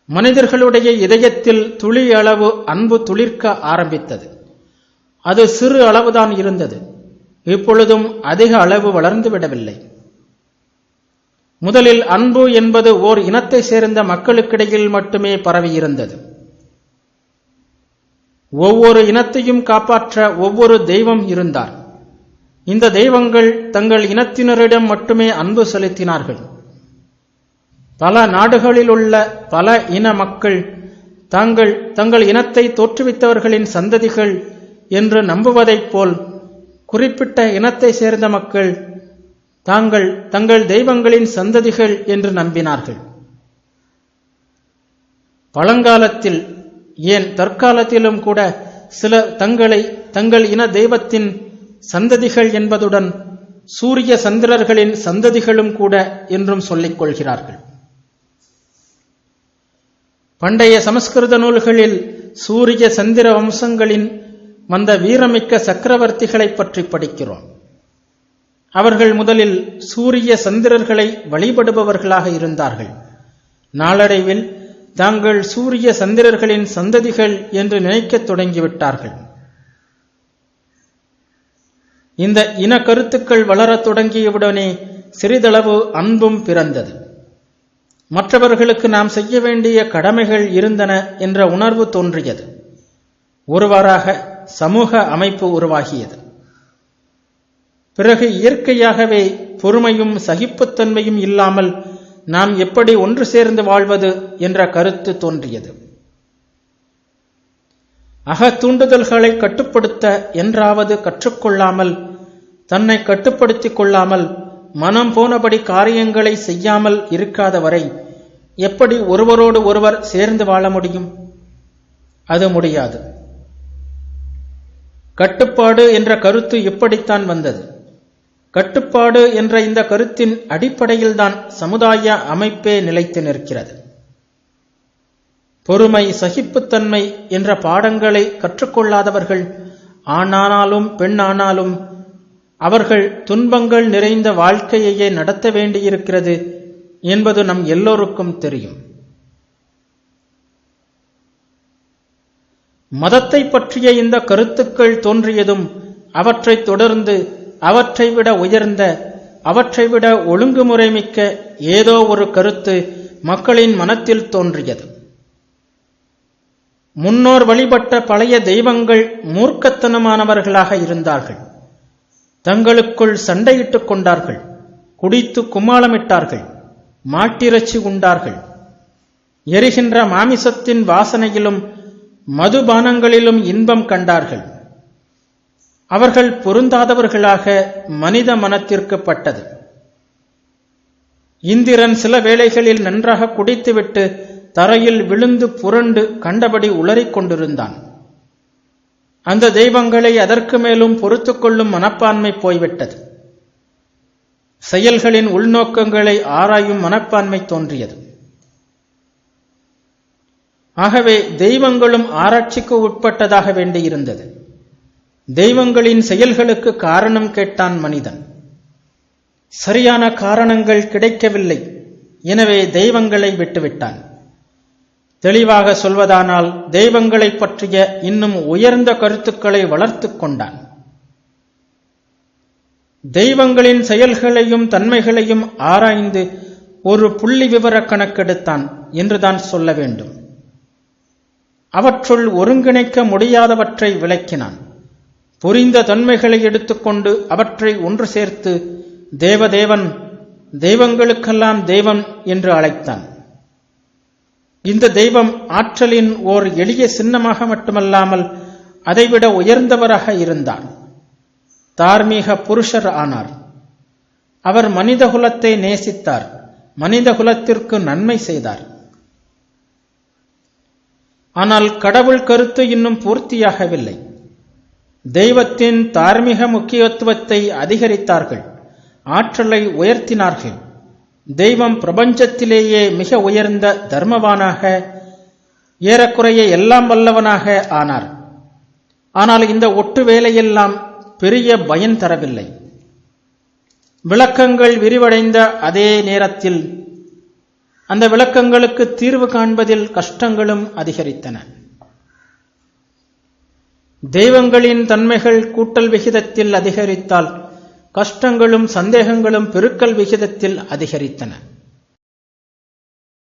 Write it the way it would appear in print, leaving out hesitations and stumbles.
மனிதர்களுடைய இதயத்தில் துளி அளவு அன்பு துளிர்க்க ஆரம்பித்தது. அது சிறு அளவுதான் இருந்தது. இப்பொழுதும் அதிக அளவு வளர்ந்து விடவில்லை. முதலில் அன்பு என்பது ஓர் இனத்தை சேர்ந்த மக்களுக்கிடையில் மட்டுமே பரவியிருந்தது. ஒவ்வொரு இனத்தையும் காப்பாற்ற ஒவ்வொரு தெய்வம் இருந்தார். இந்த தெய்வங்கள் தங்கள் இனத்தினரிடம் மட்டுமே அன்பு செலுத்தினார்கள். பல நாடுகளில் உள்ள பல இன மக்கள் தங்கள் இனத்தை தோற்றுவித்தவர்களின் சந்ததிகள் என்று நம்புவதைப் போல் குறிப்பிட்ட இனத்தை சேர்ந்த மக்கள் தங்கள் தெய்வங்களின் சந்ததிகள் என்று நம்பினார்கள். பழங்காலத்தில், ஏன் தற்காலத்திலும் கூட சிலர் தங்கள் இன தெய்வத்தின் சந்ததிகள் என்பதுடன் சூரிய சந்திரர்களின் சந்ததிகளும் கூட என்றும் சொல்லிக் கொள்கிறார்கள். பண்டைய சமஸ்கிருத நூல்களில் சூரிய சந்திர வம்சங்களின் வந்த வீரமிக்க சக்கரவர்த்திகளை பற்றி படிக்கிறோம். அவர்கள் முதலில் சூரிய சந்திரர்களை வழிபடுபவர்களாக இருந்தார்கள். நாளடைவில் தாங்கள் சூரிய சந்திரர்களின் சந்ததிகள் என்று நினைக்கத் தொடங்கிவிட்டார்கள். இந்த இன கருத்துக்கள் வளரத் தொடங்கியவுடனே சிறிதளவு அன்பும் பிறந்தது. மற்றவர்களுக்கு நாம் செய்ய வேண்டிய கடமைகள் இருந்தன என்ற உணர்வு தோன்றியது. ஒருவாறாக சமூக அமைப்பு உருவாகியது. பிறகு இயற்கையாகவே பொறுமையும் சகிப்புத்தன்மையும் இல்லாமல் நாம் எப்படி ஒன்று சேர்ந்து வாழ்வது என்ற கருத்து தோன்றியது. அகத்தூண்டுதல்களை கட்டுப்படுத்த என்றாவது கற்றுக்கொள்ளாமல், தன்னை கட்டுப்படுத்திக் கொள்ளாமல், மனம் போனபடி காரியங்களை செய்யாமல் இருக்காத வரை எப்படி ஒருவரோடு ஒருவர் சேர்ந்து வாழ முடியும்? அது முடியாது. கட்டுப்பாடு என்ற கருத்து இப்படித்தான் வந்தது. கட்டுப்பாடு என்ற இந்த கருத்தின் அடிப்படையில்தான் சமுதாய அமைப்பே நிலைத்து நிற்கிறது. பொறுமை, சகிப்புத்தன்மை என்ற பாடங்களை கற்றுக்கொள்ளாதவர்கள் ஆணானாலும் பெண்ணானாலும் அவர்கள் துன்பங்கள் நிறைந்த வாழ்க்கையையே நடத்த வேண்டியிருக்கிறது என்பது நம் எல்லோருக்கும் தெரியும். மதத்தை பற்றிய இந்த கருத்துக்கள் தோன்றியதும் அவற்றைத் தொடர்ந்து அவற்றை விட உயர்ந்த, அவற்றை விட ஒழுங்குமுறை மிக்க ஏதோ ஒரு கருத்து மக்களின் மனத்தில் தோன்றியது. முன்னோர் வழிபட்ட பழைய தெய்வங்கள் மூர்க்கத்தனமானவர்களாக இருந்தார்கள். தங்களுக்குள் சண்டையிட்டுக் கொண்டார்கள், குடித்து கும்மாளமிட்டார்கள், மாட்டிறைச்சி உண்டார்கள், எரிகின்ற மாமிசத்தின் வாசனையிலும் மதுபானங்களிலும் இன்பம் கண்டார்கள். அவர்கள் பொருந்தாதவர்களாக மனித மனத்திற்கு பட்டது. இந்திரன் சில வேளைகளில் நன்றாக குடித்துவிட்டு தரையில் விழுந்து புரண்டு கண்டபடி உளறிக் கொண்டிருந்தான். அந்த தெய்வங்களை அதற்கு மேலும் பொறுத்துக் கொள்ளும் மனப்பான்மை போய்விட்டது. செயல்களின் உள்நோக்கங்களை ஆராயும் மனப்பான்மை தோன்றியது. ஆகவே தெய்வங்களும் ஆராய்ச்சிக்கு உட்பட்டதாக வேண்டியிருந்தது. தெய்வங்களின் செயல்களுக்கு காரணம் கேட்டான் மனிதன். சரியான காரணங்கள் கிடைக்கவில்லை. எனவே தெய்வங்களை விட்டுவிட்டான். தெளிவாக சொல்வதானால் தெய்வங்களை பற்றிய இன்னும் உயர்ந்த கருத்துக்களை வளர்த்துக் கொண்டான். தெய்வங்களின் செயல்களையும் தன்மைகளையும் ஆராய்ந்து ஒரு புள்ளி விவர கணக்கெடுத்தான் என்றுதான் சொல்ல வேண்டும். அவற்றுள் ஒருங்கிணைக்க முடியாதவற்றை விளக்கினான். புரிந்த தன்மைகளை எடுத்துக்கொண்டு அவற்றை ஒன்று சேர்த்து தேவதேவன், தெய்வங்களுக்கெல்லாம் தெய்வம் என்று அழைத்தான். இந்த தெய்வம் ஆற்றலின் ஓர் எளிய சின்னமாக மட்டுமல்லாமல் அதைவிட உயர்ந்தவராக இருந்தார். தார்மீக புருஷர் ஆனார். அவர் மனிதகுலத்தை நேசித்தார். மனிதகுலத்திற்கு நன்மை செய்தார். ஆனால் கடவுள் கருத்து இன்னும் பூர்த்தியாகவில்லை. தெய்வத்தின் தார்மீக முக்கியத்துவத்தை அதிகரித்தார்கள். ஆற்றலை உயர்த்தினார்கள். தெய்வம் பிரபஞ்சத்திலேயே மிக உயர்ந்த தர்மவானாக, ஏறக்குறைய எல்லாம் வல்லவனாக ஆனார். ஆனால் இந்த ஒட்டு வேலையெல்லாம் பெரிய பயன் தரவில்லை. விளக்கங்கள் விரிவடைந்த அதே நேரத்தில் அந்த விளக்கங்களுக்கு தீர்வு காண்பதில் கஷ்டங்களும் அதிகரித்தன. தெய்வங்களின் தன்மைகள் கூட்டல் விகிதத்தில் அதிகரித்தால் கஷ்டங்களும் சந்தேகங்களும் பெருக்கல் விகிதத்தில் அதிகரித்தன.